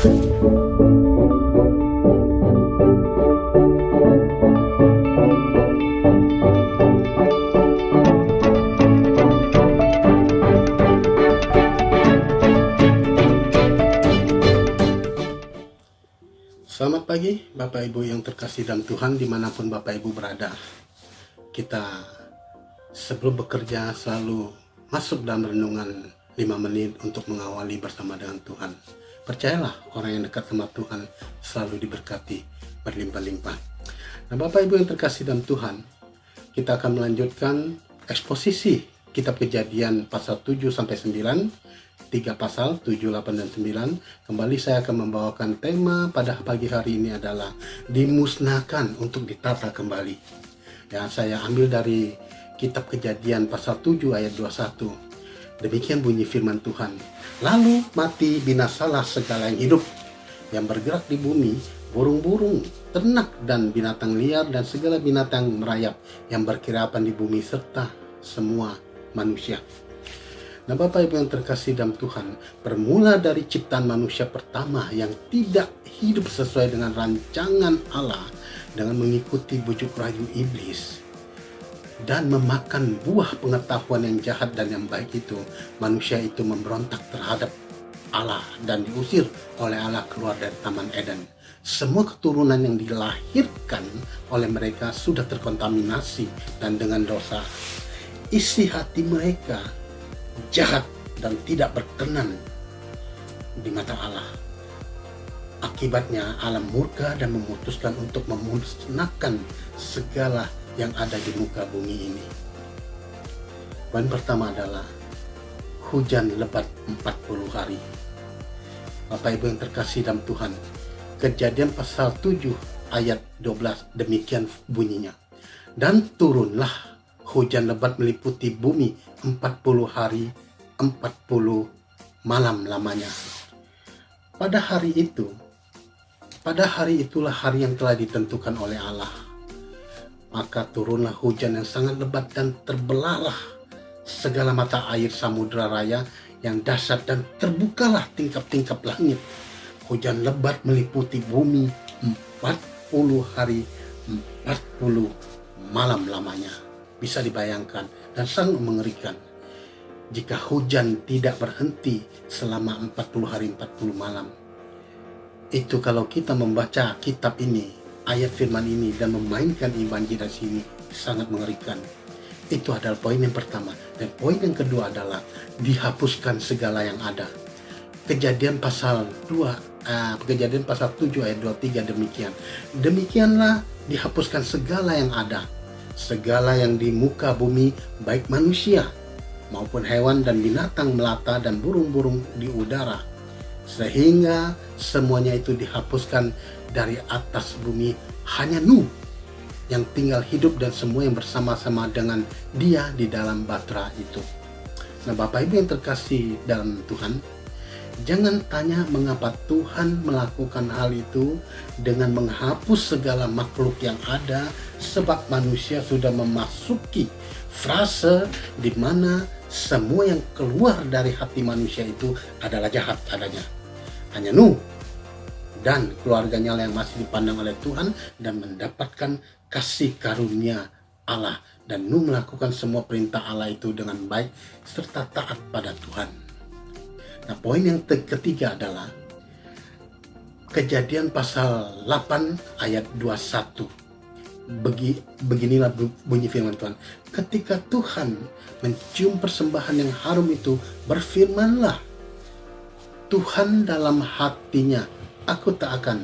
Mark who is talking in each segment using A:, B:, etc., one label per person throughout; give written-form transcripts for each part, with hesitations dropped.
A: Selamat pagi Bapak Ibu yang terkasih dalam Tuhan dimanapun Bapak Ibu berada. Kita sebelum bekerja selalu masuk dalam renungan 5 menit untuk mengawali bersama dengan Tuhan. Percayalah, orang yang dekat sama Tuhan selalu diberkati berlimpah-limpah. Nah Bapak Ibu yang terkasih dalam Tuhan, kita akan melanjutkan eksposisi kitab Kejadian pasal 7-9, 3 pasal 7, 8, dan 9. Kembali saya akan membawakan tema pada pagi hari ini adalah dimusnahkan untuk ditata kembali. Ya, saya ambil dari kitab Kejadian pasal 7 ayat 21. Demikian bunyi firman Tuhan. Lalu mati binasalah segala yang hidup yang bergerak di bumi, burung-burung, ternak dan binatang liar dan segala binatang merayap yang berkeriapan di bumi serta semua manusia. Nah Bapak Ibu yang terkasih dalam Tuhan, bermula dari ciptaan manusia pertama yang tidak hidup sesuai dengan rancangan Allah dengan mengikuti bujuk rayu iblis dan memakan buah pengetahuan yang jahat dan yang baik itu, manusia itu memberontak terhadap Allah dan diusir oleh Allah keluar dari Taman Eden. Semua keturunan yang dilahirkan oleh mereka sudah terkontaminasi dan dengan dosa. Isi hati mereka jahat dan tidak berkenan di mata Allah. Akibatnya Allah murka dan memutuskan untuk memusnahkan segala yang ada di muka bumi ini. Poin pertama adalah hujan lebat 40 hari. Bapak Ibu yang terkasih dalam Tuhan, Kejadian pasal 7 ayat 12 demikian bunyinya. Dan turunlah hujan lebat meliputi bumi 40 hari 40 malam lamanya. Pada hari itulah hari yang telah ditentukan oleh Allah. Maka turunlah hujan yang sangat lebat dan terbelahlah segala mata air samudra raya yang dahsyat dan terbukalah tingkap-tingkap langit. Hujan lebat meliputi bumi 40 hari 40 malam lamanya. Bisa dibayangkan dan sangat mengerikan jika hujan tidak berhenti selama 40 hari 40 malam. Itu kalau kita membaca kitab ini, ayat firman ini dan memainkan imajinasi ini sangat mengerikan. Itu adalah poin yang pertama. Dan poin yang kedua adalah dihapuskan segala yang ada. Kejadian pasal 7 ayat 23 demikian. Demikianlah dihapuskan segala yang ada, segala yang di muka bumi, baik manusia maupun hewan dan binatang melata dan burung-burung di udara, sehingga semuanya itu dihapuskan dari atas bumi. Hanya Nuh yang tinggal hidup dan semua yang bersama-sama dengan dia di dalam bahtera itu. Nah Bapak Ibu yang terkasih dalam Tuhan, jangan tanya mengapa Tuhan melakukan hal itu dengan menghapus segala makhluk yang ada, sebab manusia sudah memasuki frase di mana semua yang keluar dari hati manusia itu adalah jahat adanya. Hanya Nuh dan keluarganya yang masih dipandang oleh Tuhan dan mendapatkan kasih karunia Allah. Dan Nuh melakukan semua perintah Allah itu dengan baik serta taat pada Tuhan. Nah poin yang ketiga adalah Kejadian pasal 8 ayat 21. Beginilah bunyi firman Tuhan. Ketika Tuhan mencium persembahan yang harum itu, berfirmanlah Tuhan dalam hatinya, aku tak akan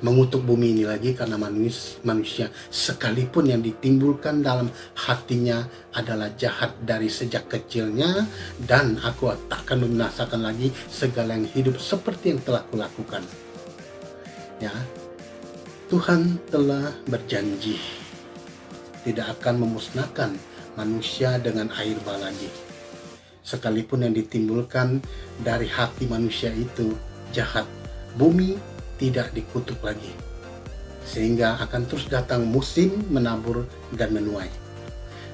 A: mengutuk bumi ini lagi karena manusia, sekalipun yang ditimbulkan dalam hatinya adalah jahat dari sejak kecilnya, dan aku tak akan membinasakan lagi segala yang hidup seperti yang telah kulakukan. Ya, Tuhan telah berjanji tidak akan memusnahkan manusia dengan air bah lagi. Sekalipun yang ditimbulkan dari hati manusia itu jahat, bumi tidak dikutuk lagi, sehingga akan terus datang musim menabur dan menuai.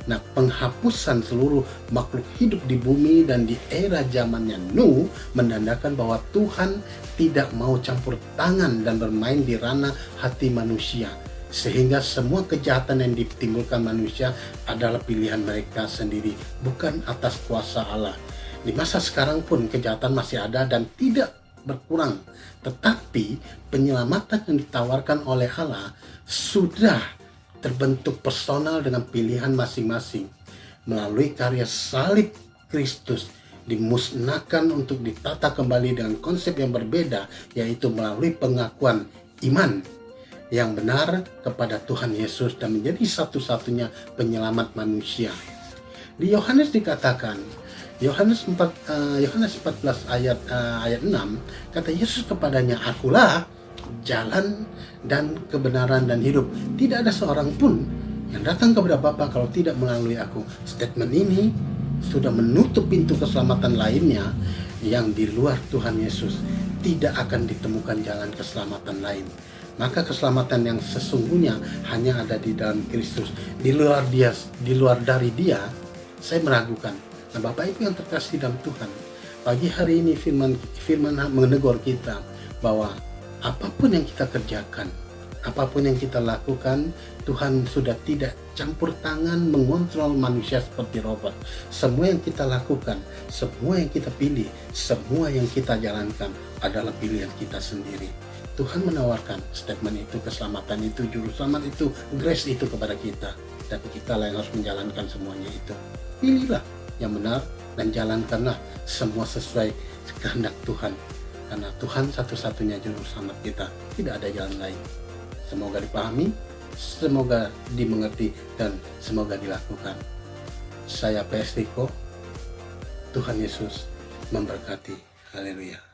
A: Nah, penghapusan seluruh makhluk hidup di bumi dan di era zamannya Nuh menandakan bahwa Tuhan tidak mau campur tangan dan bermain di ranah hati manusia, sehingga semua kejahatan yang ditimbulkan manusia adalah pilihan mereka sendiri, bukan atas kuasa Allah. Di masa sekarang pun kejahatan masih ada dan tidak berkurang, tetapi penyelamatan yang ditawarkan oleh Allah sudah terbentuk personal dengan pilihan masing-masing. Melalui karya salib Kristus dimusnahkan untuk ditata kembali dengan konsep yang berbeda, yaitu melalui pengakuan iman yang benar kepada Tuhan Yesus dan menjadi satu-satunya penyelamat manusia. Di Yohanes dikatakan, Yohanes 14 ayat 6, kata Yesus kepadanya, "Akulah jalan dan kebenaran dan hidup. Tidak ada seorang pun yang datang kepada Bapa kalau tidak melalui aku." Statement ini sudah menutup pintu keselamatan lainnya yang di luar Tuhan Yesus. Tidak akan ditemukan jalan keselamatan lain. Maka keselamatan yang sesungguhnya hanya ada di dalam Kristus. Di luar dari Dia, saya meragukan. Nah, Bapak Ibu yang terkasih dalam Tuhan, pagi hari ini firman menegur kita bahwa apapun yang kita kerjakan, apapun yang kita lakukan, Tuhan sudah tidak campur tangan mengontrol manusia seperti robot. Semua yang kita lakukan, semua yang kita pilih, semua yang kita jalankan adalah pilihan kita sendiri. Tuhan menawarkan statement itu, keselamatan itu, juru selamat itu, grace itu kepada kita. Tapi kita lah yang harus menjalankan semuanya itu. Pilihlah yang benar dan jalankanlah semua sesuai kehendak Tuhan. Karena Tuhan satu-satunya juru selamat kita, tidak ada jalan lain. Semoga dipahami, semoga dimengerti, dan semoga dilakukan. Saya PS Riko, Tuhan Yesus memberkati. Haleluya.